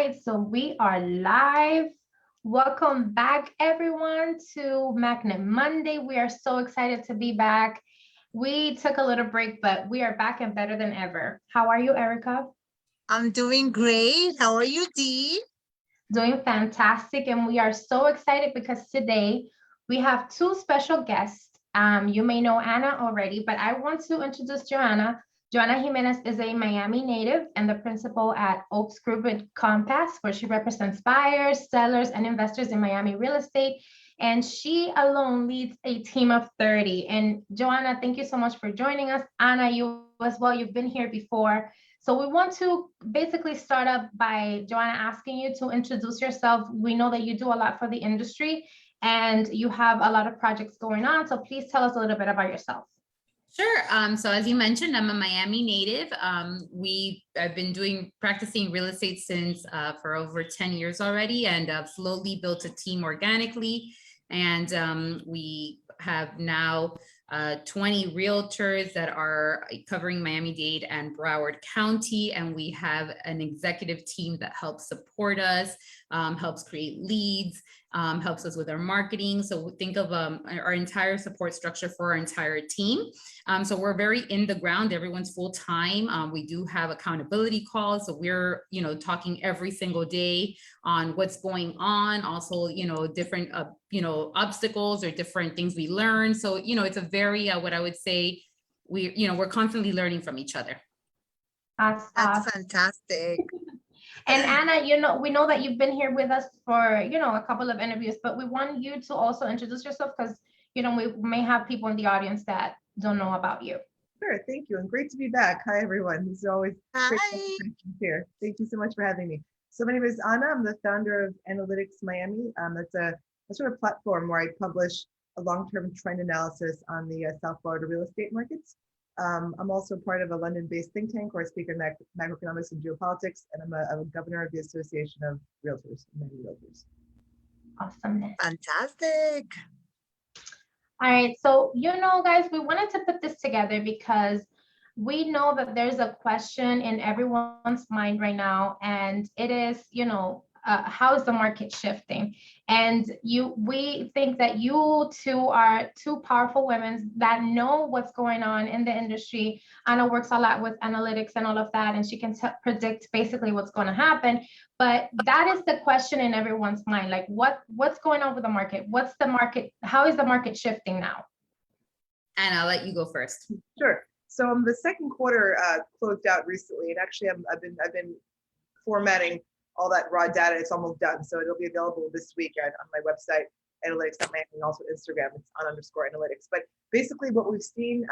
right, so we are live. Welcome back, everyone, to Magnet Monday. We are so excited to be back. We took a little break, but we are back and better than ever. How are you, Erica? I'm doing great. How are you, Dee? Doing fantastic, and we are so excited because today we have two special guests. You may know Anna already, but I want to introduce Joanna. Joanna Jimenez is a Miami native and the principal at Oaks Group with Compass, where she represents buyers, sellers, and investors in Miami real estate. And she alone leads a team of 30. And Joanna, thank you so much for joining us. Anna, you as well, you've been here before. So we want to basically start up by Joanna asking you to introduce yourself. We know that you do a lot for the industry and you have a lot of projects going on. So please tell us a little bit about yourself. Sure. So as you mentioned, I'm a Miami native. I've been practicing real estate since for over 10 years already, and slowly built a team organically. And we have now 20 realtors that are covering Miami-Dade and Broward County. And we have an executive team that helps support us, helps create leads, helps us with our marketing. So think of our entire support structure for our entire team. So we're very in the ground. Everyone's full time. We do have accountability calls. So we're, talking every single day on what's going on. Also, different, obstacles or different things we learn. So, it's a very, what I would say, we're constantly learning from each other. That's fantastic. And Anna, we know that you've been here with us for, a couple of interviews, but we want you to also introduce yourself because, we may have people in the audience that don't know about you. Sure, thank you, and great to be back. Hi, everyone. It's always great to be here. Thank you so much for having me. So my name is Anna. I'm the founder of Analytics Miami. That's a sort of platform where I publish a long-term trend analysis on the South Florida real estate markets. I'm also part of a London-based think tank where I speak in macroeconomics and geopolitics, and I'm a governor of the Association of Realtors, Miami Realtors. Awesome. Fantastic. All right, so guys, we wanted to put this together because we know that there's a question in everyone's mind right now, and it is, how is the market shifting? And we think that you two are two powerful women that know what's going on in the industry. Anna works a lot with analytics and all of that, and she can predict basically what's going to happen. But that is the question in everyone's mind. Like, what's going on with the market? What's the market? How is the market shifting now? And I'll let you go first. Sure. So the second quarter closed out recently, and actually I've been formatting all that raw data. It's almost done, so it'll be available this week on my website, analytics.miami, and also Instagram. It's _analytics. But basically, what we've seen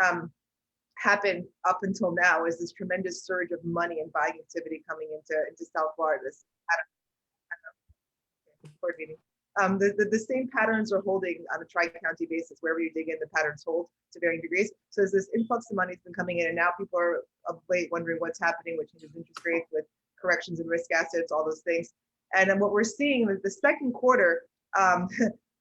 happen up until now is this tremendous surge of money and buying activity coming into South Florida. The same patterns are holding on a tri-county basis. Wherever you dig in, the patterns hold to varying degrees. So as this influx of money has been coming in, and now people are of late wondering what's happening with changes in interest rates, with corrections in risk assets, all those things. And then what we're seeing with the second quarter,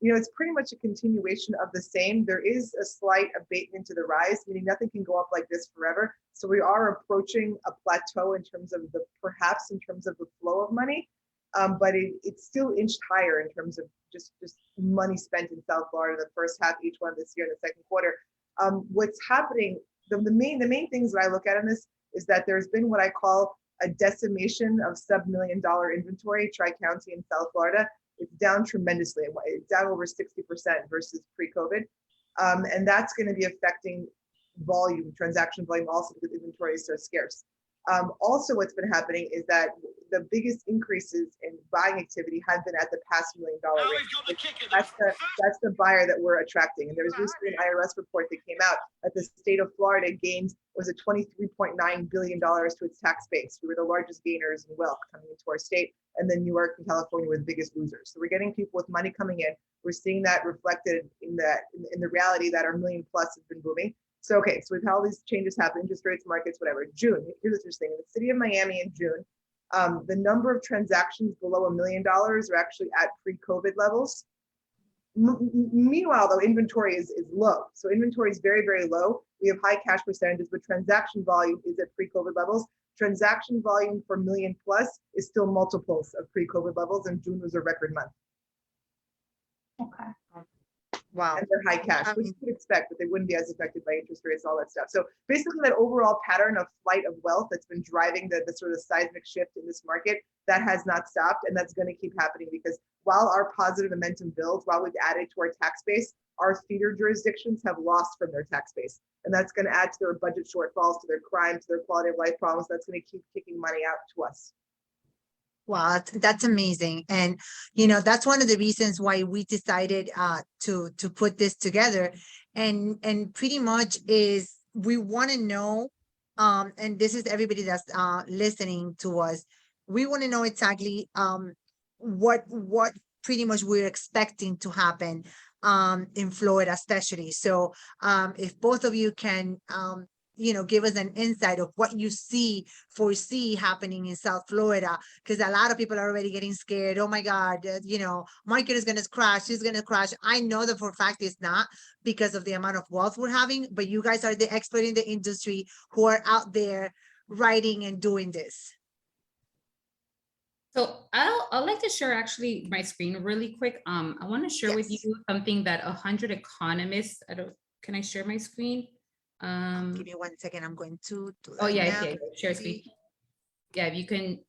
it's pretty much a continuation of the same. There is a slight abatement to the rise, meaning nothing can go up like this forever. So we are approaching a plateau in terms of perhaps in terms of the flow of money. But it's still inched higher in terms of just money spent in South Florida the first half, each one this year in the second quarter. What's happening, the main things that I look at in this is that there's been what I call a decimation of sub-$1 million inventory, tri-county in South Florida. It's down tremendously. It's down over 60% versus pre-COVID. And that's going to be affecting transaction volume also because inventory is so scarce. Also, what's been happening is that the biggest increases in buying activity have been at the past $1 million range. That's the buyer that we're attracting. And there was recently an IRS report that came out that the state of Florida gained was a $23.9 billion to its tax base. We were the largest gainers in wealth coming into our state, and then New York and California were the biggest losers. So we're getting people with money coming in. We're seeing that reflected in the reality that our $1 million+ has been booming. So we've had all these changes happen, interest rates, markets, whatever. June, here's what's interesting. In the city of Miami in June, the number of transactions below $1 million are actually at pre-COVID levels. Meanwhile, though, inventory is low. So inventory is very, very low. We have high cash percentages, but transaction volume is at pre-COVID levels. Transaction volume for million plus is still multiples of pre-COVID levels, and June was a record month. Okay. Wow. And they're high cash, which you would expect, but they wouldn't be as affected by interest rates, all that stuff. So basically that overall pattern of flight of wealth that's been driving the sort of seismic shift in this market, that has not stopped, and that's going to keep happening, because while our positive momentum builds, while we've added to our tax base, our feeder jurisdictions have lost from their tax base. And that's going to add to their budget shortfalls, to their crime, to their quality of life problems. That's going to keep kicking money out to us. Wow, that's amazing. And that's one of the reasons why we decided to put this together. And pretty much is we want to know, and this is everybody that's listening to us, we want to know exactly what pretty much we're expecting to happen in Florida, especially. So if both of you can give us an insight of what you foresee happening in South Florida, because a lot of people are already getting scared. Oh my God, market is going to crash, it's going to crash. I know that for a fact it's not, because of the amount of wealth we're having, but you guys are the expert in the industry who are out there writing and doing this. So I'd like to share actually my screen really quick. I want to share with you something that 100 economists, can I share my screen? Give me 1 second. I'm going to do that. Oh yeah, share screen. Yeah, if you can.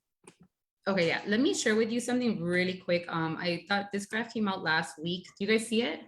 Okay, yeah. Let me share with you something really quick. I thought this graph came out last week. Do you guys see it?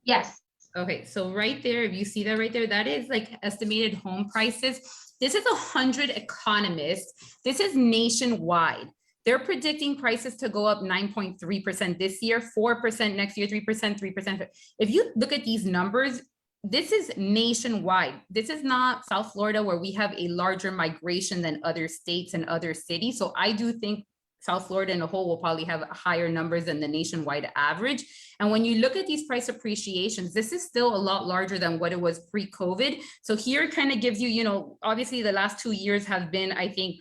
Yes. Okay, so right there, if you see that right there, that is like estimated home prices. This is 100 economists. This is nationwide. They're predicting prices to go up 9.3% this year, 4% next year, 3%, 3%. If you look at these numbers, this is nationwide. This is not South Florida, where we have a larger migration than other states and other cities. So I do think South Florida in a whole will probably have higher numbers than the nationwide average. And when you look at these price appreciations, this is still a lot larger than what it was pre-COVID. So here it kind of gives you, obviously the last 2 years have been, I think,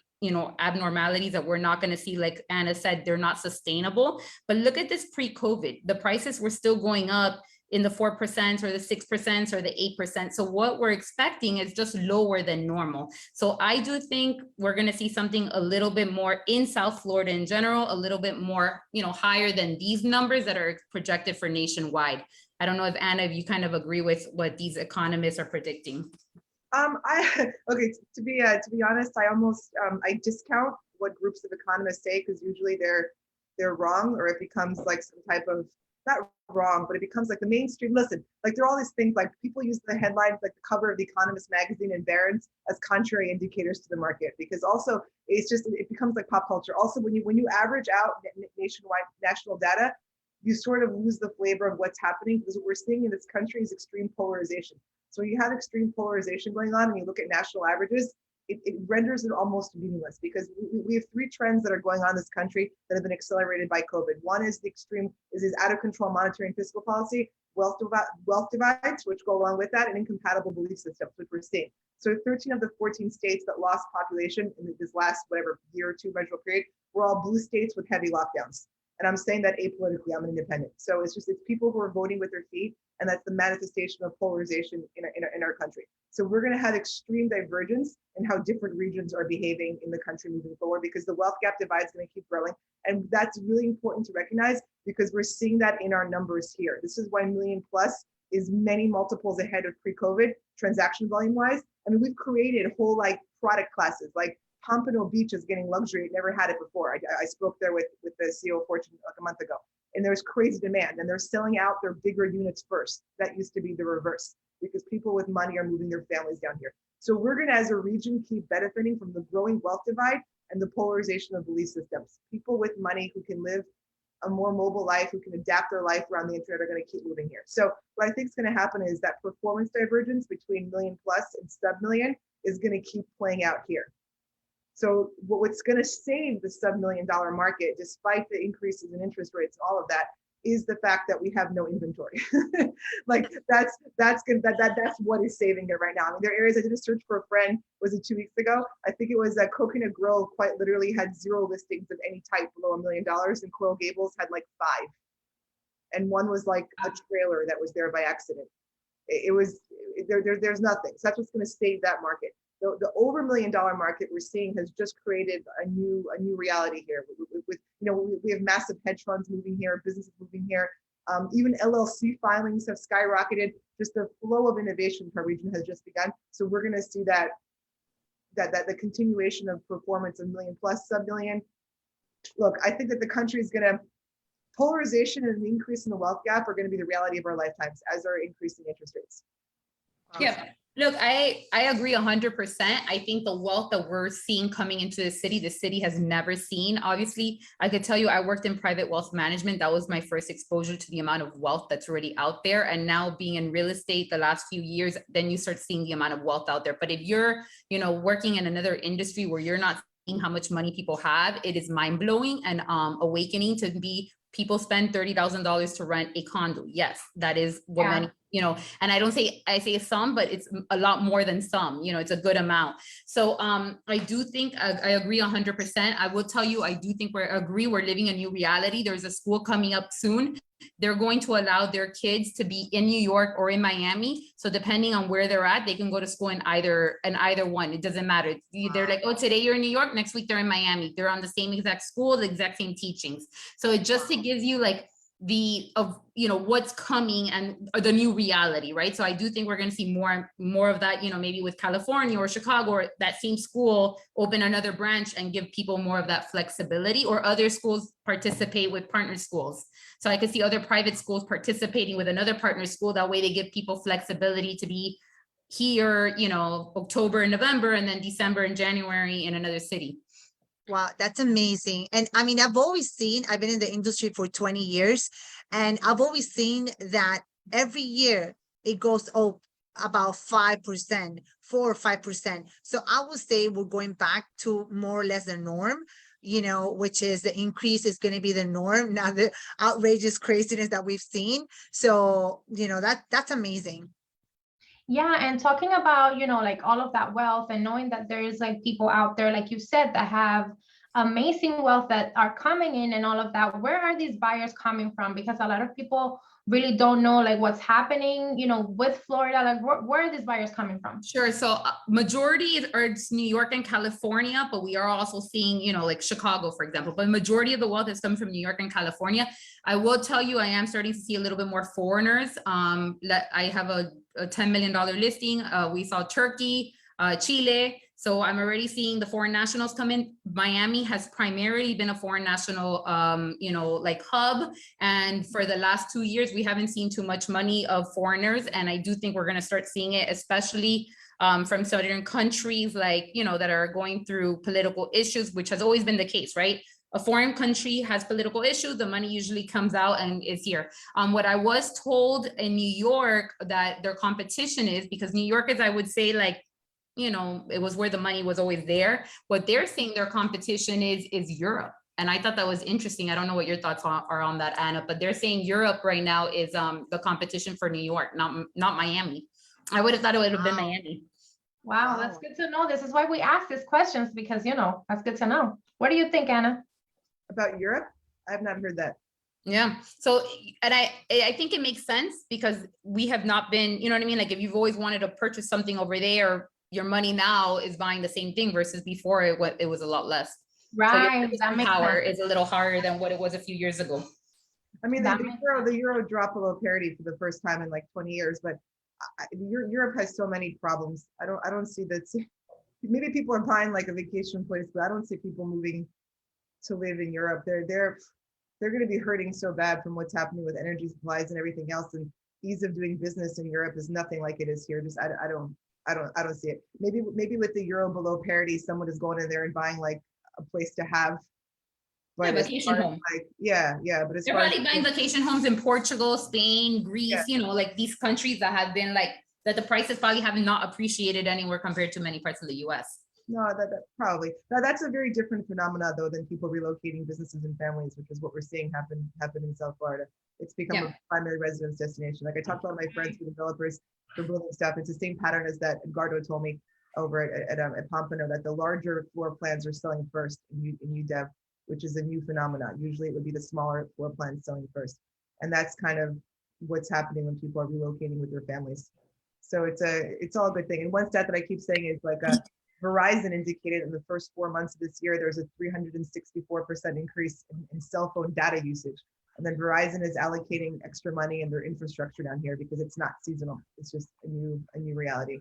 abnormalities that we're not going to see. Like Anna said, they're not sustainable. But look at this pre-COVID. The prices were still going up in the 4% or the 6% or the 8%. So what we're expecting is just lower than normal. So I do think we're going to see something a little bit more in South Florida in general, a little bit more, higher than these numbers that are projected for nationwide. I don't know if Anna, if you kind of agree with what these economists are predicting. Okay, to be honest, I almost I discount what groups of economists say, because usually they're wrong, or it becomes like some type of, not wrong, but it becomes like the mainstream. Listen, like there are all these things, like people use the headlines, like the cover of the Economist magazine and Barron's, as contrary indicators to the market, because also it becomes like pop culture. Also, when you average out nationwide national data, you sort of lose the flavor of what's happening, because what we're seeing in this country is extreme polarization. So when you have extreme polarization going on and you look at national averages, it renders it almost meaningless, because we have 3 trends that are going on in this country that have been accelerated by COVID. One is this out of control monetary and fiscal policy, wealth divides, which go along with that, and incompatible belief systems, which we're seeing. So 13 of the 14 states that lost population in this last, year or two measurable period, were all blue states with heavy lockdowns. And I'm saying that apolitically, I'm an independent. So it's people who are voting with their feet, and that's the manifestation of polarization in our country. So we're going to have extreme divergence in how different regions are behaving in the country moving forward, because the wealth gap divide is going to keep growing. And that's really important to recognize, because we're seeing that in our numbers here. This is why million plus is many multiples ahead of pre-COVID transaction volume wise. I mean, we've created whole product classes, like Pompano Beach is getting luxury. It never had it before. I spoke there with the CEO of Fortune like a month ago, and there's crazy demand, and they're selling out their bigger units first. That used to be the reverse, because people with money are moving their families down here. So we're going to, as a region, keep benefiting from the growing wealth divide and the polarization of belief systems. People with money who can live a more mobile life, who can adapt their life around the internet, are going to keep moving here. So what I think is going to happen is that performance divergence between million plus and sub-million is going to keep playing out here. So what's going to save the sub-$1 million market, despite the increases in interest rates and all of that, is the fact that we have no inventory. That's what is saving it right now. I mean, there are areas. I did a search for a friend, was it 2 weeks ago? I think it was that Coconut Grove quite literally had 0 listings of any type below $1 million, and Coral Gables had 5. And one was a trailer that was there by accident. there's nothing. So that's what's going to save that market. The over $1 million market we're seeing has just created a new reality here. With we have massive hedge funds moving here, businesses moving here. Even LLC filings have skyrocketed. Just the flow of innovation per region has just begun. So we're going to see that the continuation of performance of million plus sub-million. Look, I think that the country is going to, polarization and the increase in the wealth gap are going to be the reality of our lifetimes, as are increasing interest rates. Yeah, look, I agree 100%. I think the wealth that we're seeing coming into the city has never seen. Obviously, I could tell you I worked in private wealth management. That was my first exposure to the amount of wealth that's already out there. And now being in real estate the last few years, then you start seeing the amount of wealth out there. But if you're, working in another industry where you're not seeing how much money people have, it is mind-blowing and awakening to be people spend $30,000 to rent a condo. Yes, that is what many, and I say some, but it's a lot more than some, it's a good amount. So I do think I agree 100%. I will tell you, I do think we're living a new reality. There's a school coming up soon. They're going to allow their kids to be in New York or in Miami. So depending on where they're at, they can go to school in either one. It doesn't matter. They're like, oh, today you're in New York, next week they're in Miami. They're on the same exact school, the exact same teachings. So it just to give you like what's coming and the new reality, right? So I do think we're going to see more of that, maybe with California or Chicago, or that same school open another branch and give people more of that flexibility, or other schools participate with partner schools. So I could see other private schools participating with another partner school. That way they give people flexibility to be here, October and November, and then December and January in another city. Wow, that's amazing. And I mean, I've been in the industry for 20 years, and I've always seen that every year it goes up about 5%, 4 or 5%. So I would say we're going back to more or less the norm, which is the increase is going to be the norm, not the outrageous craziness that we've seen. So, that's amazing. Yeah, and talking about, like all of that wealth and knowing that there is like people out there, like you said, that have amazing wealth that are coming in and all of that. Where are these buyers coming from? Because a lot of people really don't know like what's happening, with Florida, like where are these buyers coming from? Sure. So majority is New York and California, but we are also seeing, like Chicago, for example, but majority of the wealth is coming from New York and California. I will tell you, I am starting to see a little bit more foreigners. I have a $10 million listing. We saw Turkey, Chile. So I'm already seeing the foreign nationals come in. Miami has primarily been a foreign national, hub. And for the last 2 years, we haven't seen too much money of foreigners. And I do think we're going to start seeing it, especially from certain countries that are going through political issues, which has always been the case, right? A foreign country has political issues, the money usually comes out and is here. What I was told in New York that their competition is, because New York is, I would say, it was where the money was always there. What they're saying their competition is Europe. And I thought that was interesting. I don't know what your thoughts are on that, Anna, but they're saying Europe right now is the competition for New York, not Miami. I would have thought it would have been Miami. Wow, that's good to know. This is why we ask these questions, because, that's good to know. What do you think, Anna? About Europe? I have not heard that. Yeah. So, and I think it makes sense, because we have not been, you know what I mean? Like if you've always wanted to purchase something over there, your money now is buying the same thing versus before it was a lot less. Right. So that makes power sense. is a little harder than what it was a few years ago. I mean, the euro dropped below parity for the first time in like 20 years, but Europe has so many problems. I don't see that. Maybe people are buying like a vacation place, but I don't see people moving to live in Europe. They're going to be hurting so bad from what's happening with energy supplies and everything else. And ease of doing business in Europe is nothing like it is here. Just I don't see it. Maybe with the euro below parity, someone is going in there and buying like a place to have. But vacation home. But as they're probably buying vacation homes in Portugal, Spain, Greece, like these countries that have been that the prices probably have not appreciated anywhere compared to many parts of the US. No, that probably. Now that's a very different phenomena though than people relocating businesses and families, which is what we're seeing happen in South Florida. It's become a primary residence destination. Like I talked to all my friends who are developers for building stuff. It's the same pattern as that Edgardo told me over at Pompano, that the larger floor plans are selling first in UDEV, which is a new phenomenon. Usually it would be the smaller floor plans selling first. And that's kind of what's happening when people are relocating with their families. So it's all a good thing. And one stat that I keep saying is like Verizon indicated in the first 4 months of this year, there's a 364% increase in cell phone data usage. And then Verizon is allocating extra money in their infrastructure down here because it's not seasonal. It's just a new reality.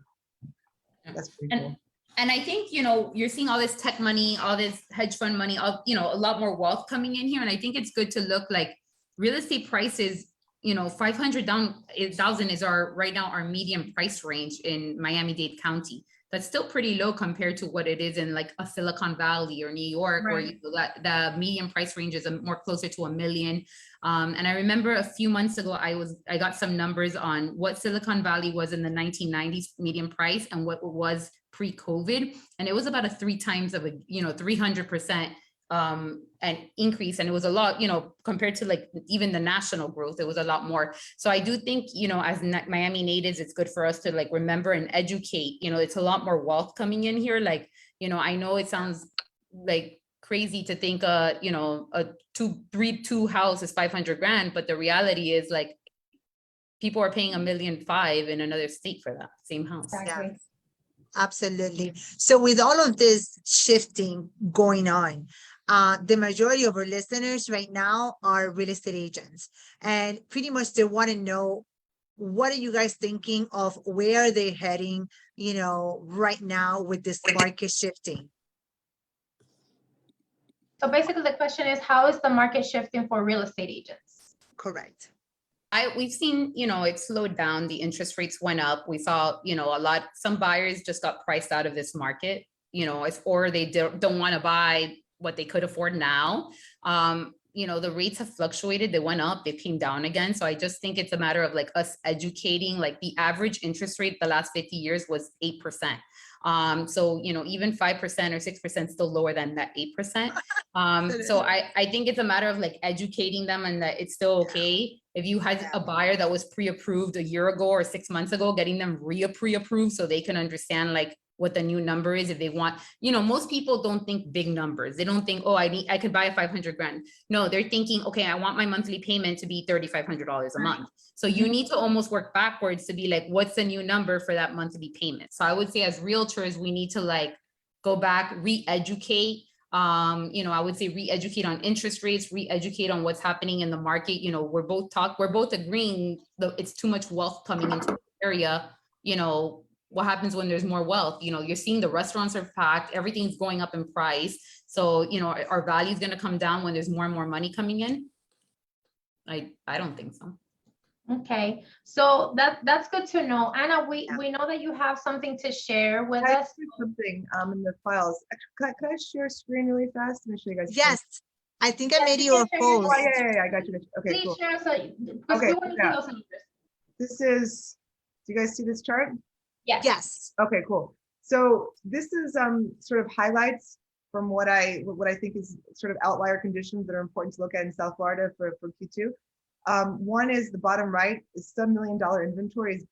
That's pretty cool. And I think, you're seeing all this tech money, all this hedge fund money, a lot more wealth coming in here. And I think it's good to look like real estate prices, 500,000 is right now our median price range in Miami-Dade County. That's still pretty low compared to what it is in like a Silicon Valley or New York, Right. where the median price range is more closer to $1 million. And I remember a few months ago, I got some numbers on what Silicon Valley was in the 1990s median price and what it was pre-COVID. And it was about a 300% an increase. And it was a lot, compared to like even the national growth, it was a lot more. So I do think, as Miami natives, it's good for us to like remember and educate, it's a lot more wealth coming in here. Like, I know it sounds like crazy to think, a 2 house is 500 grand, but the reality is like people are paying $1.5 million in another state for that same house. Exactly. Absolutely. So with all of this shifting going on, the majority of our listeners right now are real estate agents, and pretty much they want to know, what are you guys thinking of where they're heading, right now with this market shifting? So basically the question is, how is the market shifting for real estate agents? Correct. We've seen, it slowed down. The interest rates went up. We saw, some buyers just got priced out of this market, or they don't want to buy what they could afford now. The rates have fluctuated. They went up, they came down again. So I just think it's a matter of like us educating. Like the average interest rate the last 50 years was 8%. So, even 5% or 6% still lower than that 8%. So I think it's a matter of like educating them, and that it's still okay. If you had a buyer that was pre-approved a year ago or 6 months ago, getting them pre-approved so they can understand like what the new number is. If they want, most people don't think big numbers. They don't think, oh, I could buy a 500 grand. No, they're thinking, okay, I want my monthly payment to be $3,500 a month. So you need to almost work backwards to be like, what's the new number for that monthly payment? So I would say as realtors, we need to like go back, re-educate. I would say re-educate on interest rates, re-educate on what's happening in the market. We're both agreeing that it's too much wealth coming into the area. What happens when there's more wealth? You're seeing the restaurants are packed, everything's going up in price. So, our value is going to come down when there's more and more money coming in. I don't think so. Okay, so that's good to know. Anna, we know that you have something to share with Can I us. do something in the files? Could I share screen really fast? Let me show you guys. Yes, I think I made you you a can share your post. Oh, yeah, I got you. Okay, Please cool. share, because Okay, we want to see yeah. those numbers. This is, do you guys see this chart? Yes. Yes. Okay, cool. So this is sort of highlights from what I think is sort of outlier conditions that are important to look at in South Florida for Q2. One is the bottom right is $7 million inventory is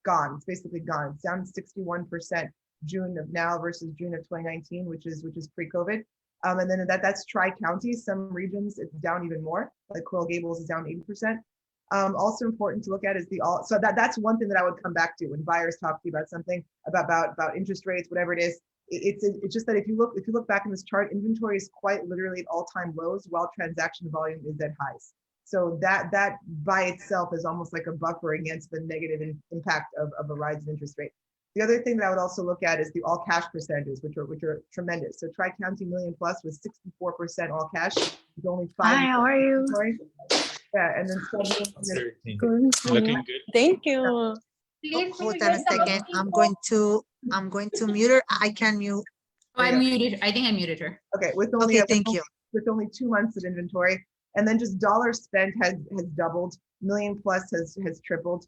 gone. It's basically gone. It's down 61% June of now versus June of 2019, which is pre-COVID. And then that's tri-county. Some regions it's down even more. Like Coral Gables is down 80%. Also important to look at is so that's one thing that I would come back to when buyers talk to you about something about interest rates, whatever it is. It's just that if you look back in this chart, inventory is quite literally at all-time lows while transaction volume is at highs. So that by itself is almost like a buffer against the negative impact of a rise in interest rate. The other thing that I would also look at is the all cash percentages, which are tremendous. So Tri-County million plus was 64% all cash. With only 5. Hi, how are you? Yeah, and then Good. Looking good. Thank you. Please Hold mute on a yourself. second. I'm going to mute her. I can mute. Oh, I think I muted her. okay, with only Okay, thank you. with only 2 months of inventory, and then just dollars spent has doubled, million plus has tripled,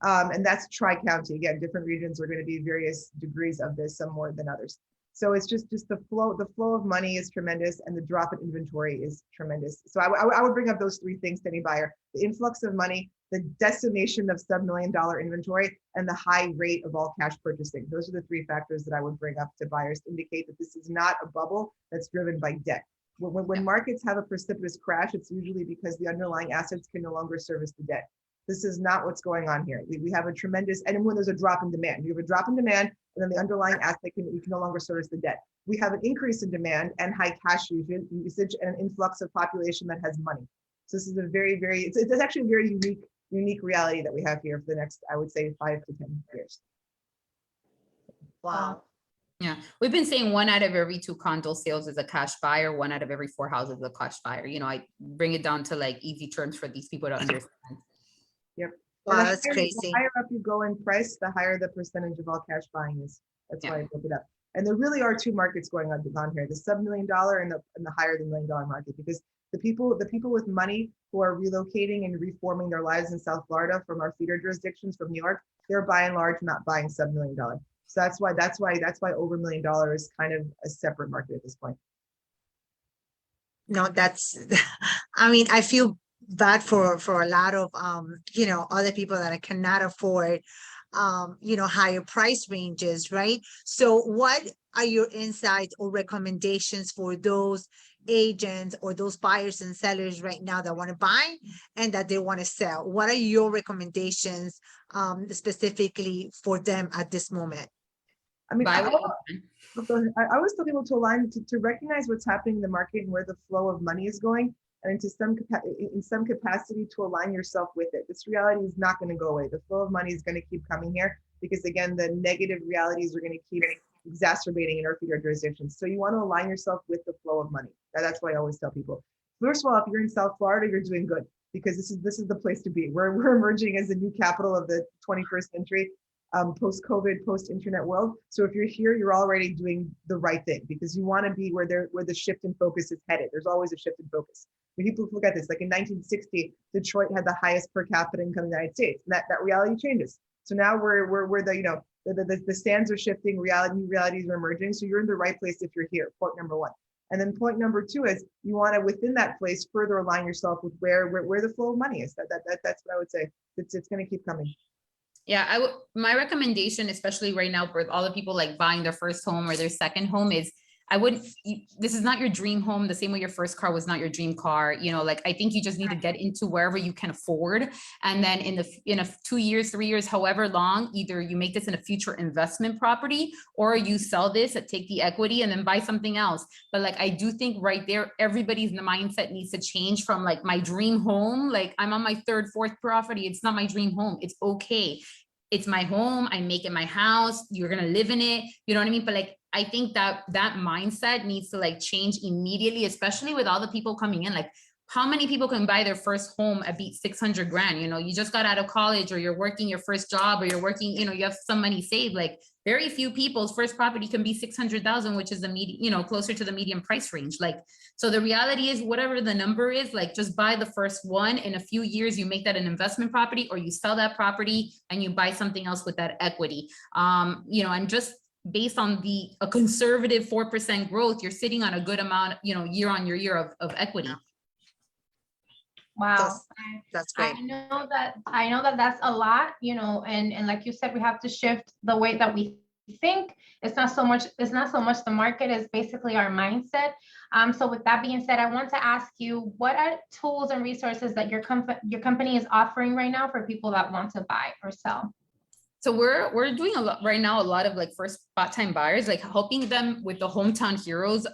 and that's tri-county. Again, different regions are going to be various degrees of this, some more than others. So it's just the flow of money is tremendous, and the drop in inventory is tremendous. So I would bring up those 3 things to any buyer: the influx of money, the decimation of $7 million inventory, and the high rate of all cash purchasing. Those are the 3 factors that I would bring up to buyers to indicate that this is not a bubble that's driven by debt. When markets have a precipitous crash, it's usually because the underlying assets can no longer service the debt. This is not what's going on here. We have a tremendous, and when there's a drop in demand, you have a drop in demand, and then the underlying asset you can no longer service the debt. We have an increase in demand and high cash usage and an influx of population that has money. So this is a very, it's actually a very unique reality that we have here for the next, I would say, 5 to 10 years. Wow. Yeah, we've been saying 1 out of every 2 condo sales is a cash buyer, 1 out of every 4 houses is a cash buyer. You know, I bring it down to like easy terms for these people to understand. Yep. Wow, And that's the crazy. higher up you go in price, the higher the percentage of all cash buying is. That's why I broke it up. And there really are 2 markets going on here: the sub $1 million and the higher than $1 million market. Because the people with money who are relocating and reforming their lives in South Florida from our feeder jurisdictions from New York, they're by and large not buying sub $1 million. So that's why over $1 million is kind of a separate market at this point. No, that's, I mean, I feel bad for a lot of, you know, other people that cannot afford, you know, higher price ranges, right? So what are your insights or recommendations for those agents or those buyers and sellers right now that want to buy and that they want to sell? What are your recommendations specifically for them at this moment? I mean, Buy I what you can. always tell people to align to recognize what's happening in the market and where the flow of money is going, and in some capacity to align yourself with it. This reality is not going to go away. The flow of money is going to keep coming here because, again, the negative realities are going to keep exacerbating in our feeder jurisdictions. So you want to align yourself with the flow of money. That's what I always tell people. First of all, if you're in South Florida, you're doing good because this is the place to be. We're emerging as the new capital of the 21st century. Post-COVID, post-internet world. So if you're here, you're already doing the right thing because you want to be where the shift in focus is headed. There's always a shift in focus. When people forget this, like in 1960, Detroit had the highest per capita income in the United States. And that reality changes. So now we're the, you know, the stands are shifting, new realities are emerging. So you're in the right place if you're here, point number 1. And then point number 2 is you want to, within that place, further align yourself with where the flow of money is. That's what I would say. It's going to keep coming. Yeah, my recommendation, especially right now for all the people like buying their first home or their second home, is this is not your dream home the same way your first car was not your dream car. You know, like I think you just need to get into wherever you can afford. And then in a 2 years, 3 years, however long, either you make this in a future investment property or you sell this, take the equity and then buy something else. But like, I do think right there, everybody's mindset needs to change from like my dream home. Like I'm on my 3rd, 4th property. It's not my dream home. It's okay. It's my home. I make it my house. You're going to live in it. You know what I mean? But like, I think that mindset needs to like change immediately, especially with all the people coming in. Like how many people can buy their first home at beat 600 grand? You know, you just got out of college or you're working your first job or you're working, you know, you have some money saved. Like very few people's first property can be 600,000, which is the median, you know, closer to the median price range. Like, so the reality is whatever the number is, like just buy the first one. In a few years, you make that an investment property or you sell that property and you buy something else with that equity. You know, and just based on a conservative 4% growth, you're sitting on a good amount, you know, year on year of equity. Wow. That's great. I know that that's a lot, you know, and like you said, we have to shift the way that we think. It's not so much the market, is basically our mindset. So with that being said, I want to ask you, what are tools and resources that your company is offering right now for people that want to buy or sell? So we're doing a lot right now, a lot of like first time buyers, like helping them with the Hometown Heroes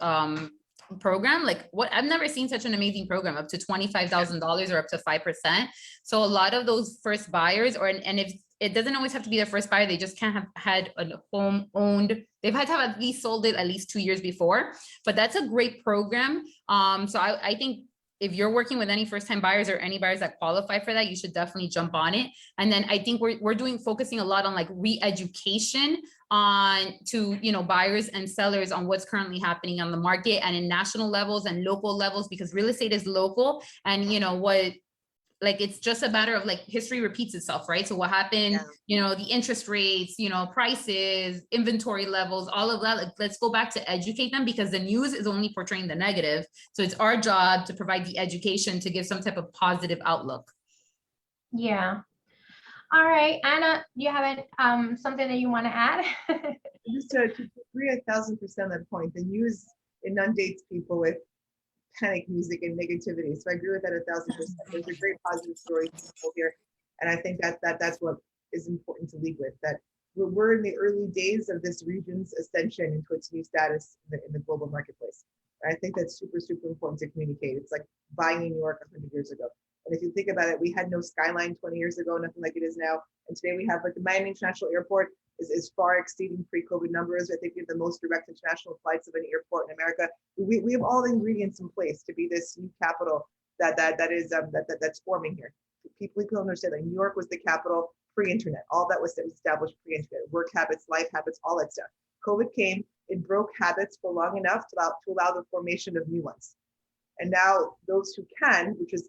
program. Like I've never seen such an amazing program, up to $25,000 or up to 5%. So a lot of those first buyers, and if it doesn't always have to be their first buyer, they just can't have had a home owned. They've had to have at least sold it at least 2 years before, but that's a great program. So I think if you're working with any first-time buyers or any buyers that qualify for that, you should definitely jump on it. And then I think we're focusing a lot on like re-education to, you know, buyers and sellers on what's currently happening on the market and in national levels and local levels, because real estate is local. And you know what, like, it's just a matter of like history repeats itself, right? So what happened, Yeah. you know, the interest rates, you know, prices, inventory levels, all of that, like, let's go back to educate them, because the news is only portraying the negative. So it's our job to provide the education to give some type of positive outlook. Yeah. All right, Anna, do you have something that you want to add? Just to agree 1,000% that point. The news inundates people with panic music and negativity. So I agree with that 1,000%. There's a great positive story here. And I think that's what is important to lead with, that we're in the early days of this region's ascension into its new status in the global marketplace. And I think that's super, super important to communicate. It's like buying in New York 100 years ago. And if you think about it, we had no skyline 20 years ago, nothing like it is now. And today we have, like, the Miami International Airport is far exceeding pre-COVID numbers. I think we have the most direct international flights of any airport in America. We have all the ingredients in place to be this new capital that's forming here. People understand that New York was the capital pre-internet. All that was established pre-internet. Work habits, life habits, all that stuff. COVID came, it broke habits for long enough to allow the formation of new ones. And now those who can, which is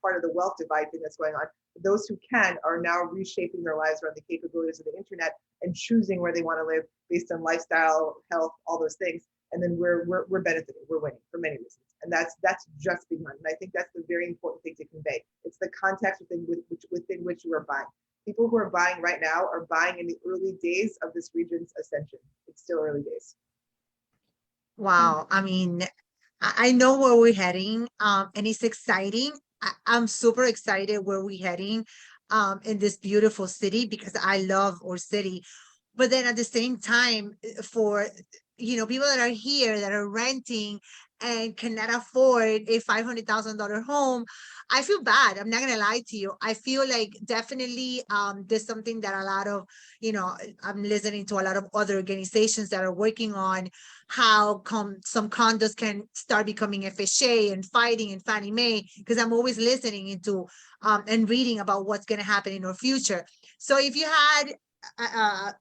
part of the wealth divide thing that's going on, those who can are now reshaping their lives around the capabilities of the internet and choosing where they want to live based on lifestyle, health, all those things. And then we're benefiting, we're winning for many reasons. And that's just begun. And I think that's the very important thing to convey. It's the context within which you are buying. People who are buying right now are buying in the early days of this region's ascension. It's still early days. Wow. I mean, I know where we're heading, and it's exciting. I'm super excited where we're heading in this beautiful city, because I love our city. But then at the same time, for people that are here that are renting and cannot afford a $500,000 home, I feel bad. I'm not gonna lie to you. I feel like definitely there's something that a lot of, I'm listening to a lot of other organizations that are working on how some condos can start becoming FHA and fighting and Fannie Mae, because I'm always listening into and reading about what's gonna happen in our future. So if you had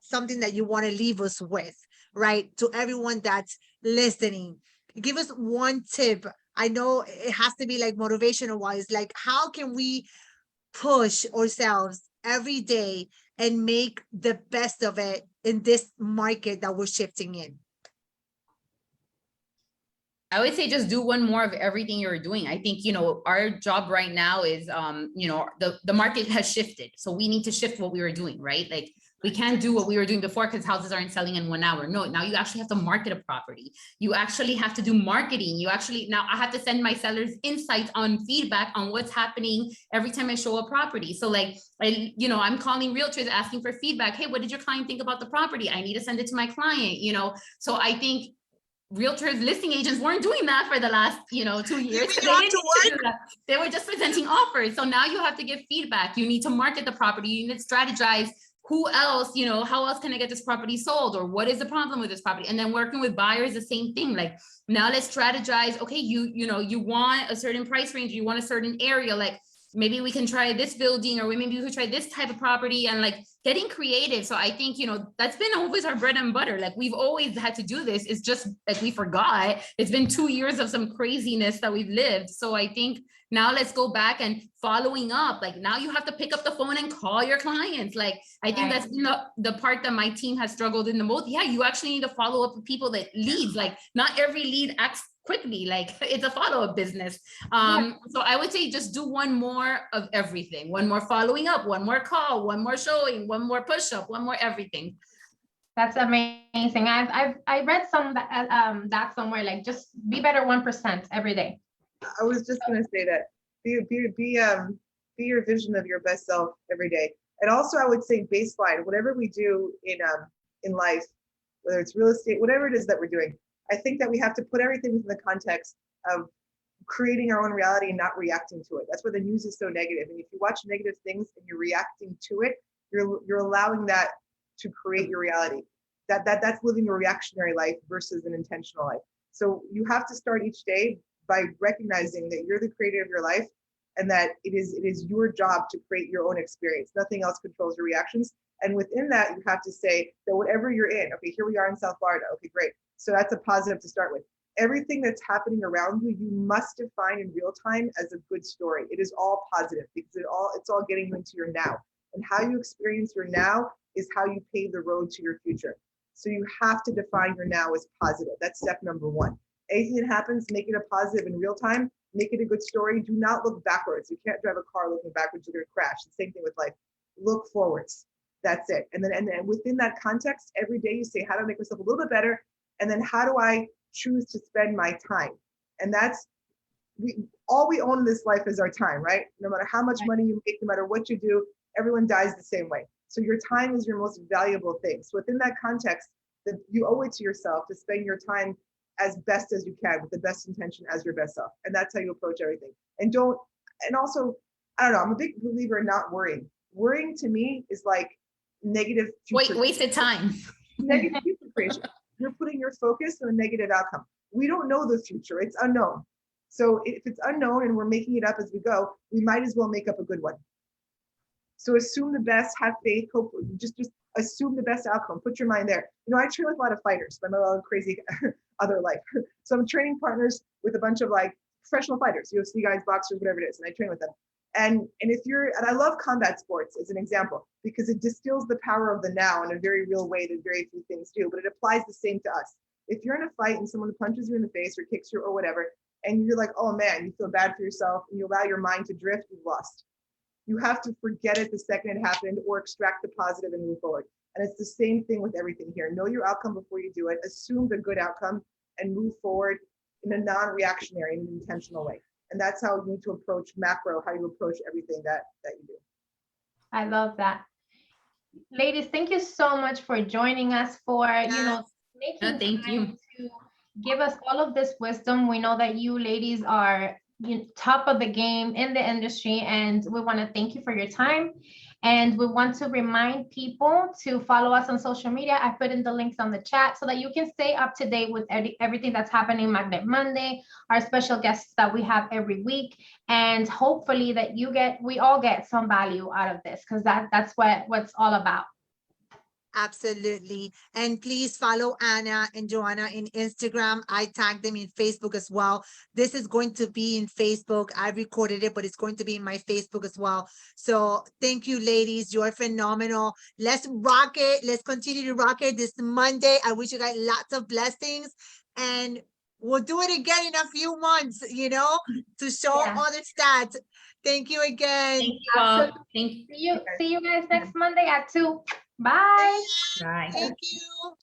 something that you want to leave us with, right, to everyone that's listening, give us one tip. I know it has to be like motivational wise, like how can we push ourselves every day and make the best of it in this market that we're shifting in? I would say just do one more of everything you're doing. I think, our job right now is, the market has shifted. So we need to shift what we were doing, right? Like, we can't do what we were doing before because houses aren't selling in 1 hour. No, now you actually have to market a property. You actually have to do marketing. Now I have to send my sellers insights on feedback on what's happening every time I show a property. So like, I'm calling realtors asking for feedback. Hey, what did your client think about the property? I need to send it to my client, So I think realtors, listing agents weren't doing that for the last 2 years. They were just presenting offers. So now you have to give feedback. You need to market the property. You need to strategize who else, how else can I get this property sold, or what is the problem with this property? And then working with buyers, the same thing. Like, now let's strategize. Okay, you want a certain price range, you want a certain area, like maybe we can try this building, or maybe we could try this type of property, and like getting creative. So I think, that's been always our bread and butter. Like, we've always had to do this. It's just like we forgot. It's been 2 years of some craziness that we've lived. So I think now let's go back and following up. Like, now you have to pick up the phone and call your clients. Like, I think that's the part that my team has struggled in the most. Yeah, you actually need to follow up with people that leads. Like, not every lead acts quickly. Like, it's a follow-up business. So I would say just do one more of everything. One more following up, one more call, one more showing, one more push-up, one more everything. That's amazing. I read that somewhere, like, just be better 1% every day. I was just going to say that be your vision of your best self every day. And also, I would say baseline, whatever we do in life, whether it's real estate, whatever it is that we're doing, I think that we have to put everything within the context of creating our own reality and not reacting to it. That's why the news is so negative. And if you watch negative things and you're reacting to it, you're allowing that to create your reality. That's living a reactionary life versus an intentional life. So you have to start each day by recognizing that you're the creator of your life, and that it is your job to create your own experience. Nothing else controls your reactions. And within that, you have to say that whatever you're in, okay, here we are in South Florida. Okay, great. So that's a positive to start with. Everything that's happening around you, you must define in real time as a good story. It is all positive, because it's all getting you into your now. And how you experience your now is how you pave the road to your future. So you have to define your now as positive. That's step number one. Anything that happens, make it a positive in real time, make it a good story. Do not look backwards. You can't drive a car looking backwards, you're gonna crash. The same thing with life. Look forwards. That's it. And then within that context, every day you say, how do I make myself a little bit better? And then how do I choose to spend my time? And that's all we own in this life is our time, right? No matter how much money you make, no matter what you do, everyone dies the same way. So your time is your most valuable thing. So within that context, that you owe it to yourself to spend your time as best as you can with the best intention as your best self. And that's how you approach everything. And also, I don't know, I'm a big believer in not worrying. Worrying to me is like negative. Wasted time. Negative future creation. You're putting your focus on a negative outcome. We don't know the future, it's unknown. So if it's unknown and we're making it up as we go, we might as well make up a good one. So assume the best, have faith, hope, just assume the best outcome, put your mind there. You know, I train with a lot of fighters, but I'm a lot of crazy other life. So I'm training partners with a bunch of like professional fighters, UFC guys, boxers, whatever it is, and I train with them. And I love combat sports as an example, because it distills the power of the now in a very real way that very few things do, but it applies the same to us. If you're in a fight and someone punches you in the face or kicks you or whatever, and you're like, oh man, you feel bad for yourself, and you allow your mind to drift, you've lost. You have to forget it the second it happened, or extract the positive and move forward. And it's the same thing with everything here. Know your outcome before you do it, assume the good outcome, and move forward in a non-reactionary and intentional way. And that's how you need to approach macro, how you approach everything that you do. I love that. Ladies, thank you so much for joining us, for making thank you to give us all of this wisdom. We know that you ladies are top of the game in the industry, and we want to thank you for your time. And we want to remind people to follow us on social media. I put in the links on the chat so that you can stay up to date with everything that's happening Magnet Monday, our special guests that we have every week, and hopefully that we all get some value out of this, because that's what's all about. Absolutely. And please follow Anna and Joanna in Instagram. I tagged them in Facebook as well. This is going to be in Facebook. I recorded it, but it's going to be in my Facebook as well. So thank you, ladies. You are phenomenal. Let's rock it. Let's continue to rock it this Monday. I wish you guys lots of blessings, and we'll do it again in a few months, to show other stats. Thank you again. Thank you all. See you guys next Monday at 2. Bye. Bye. Thank you.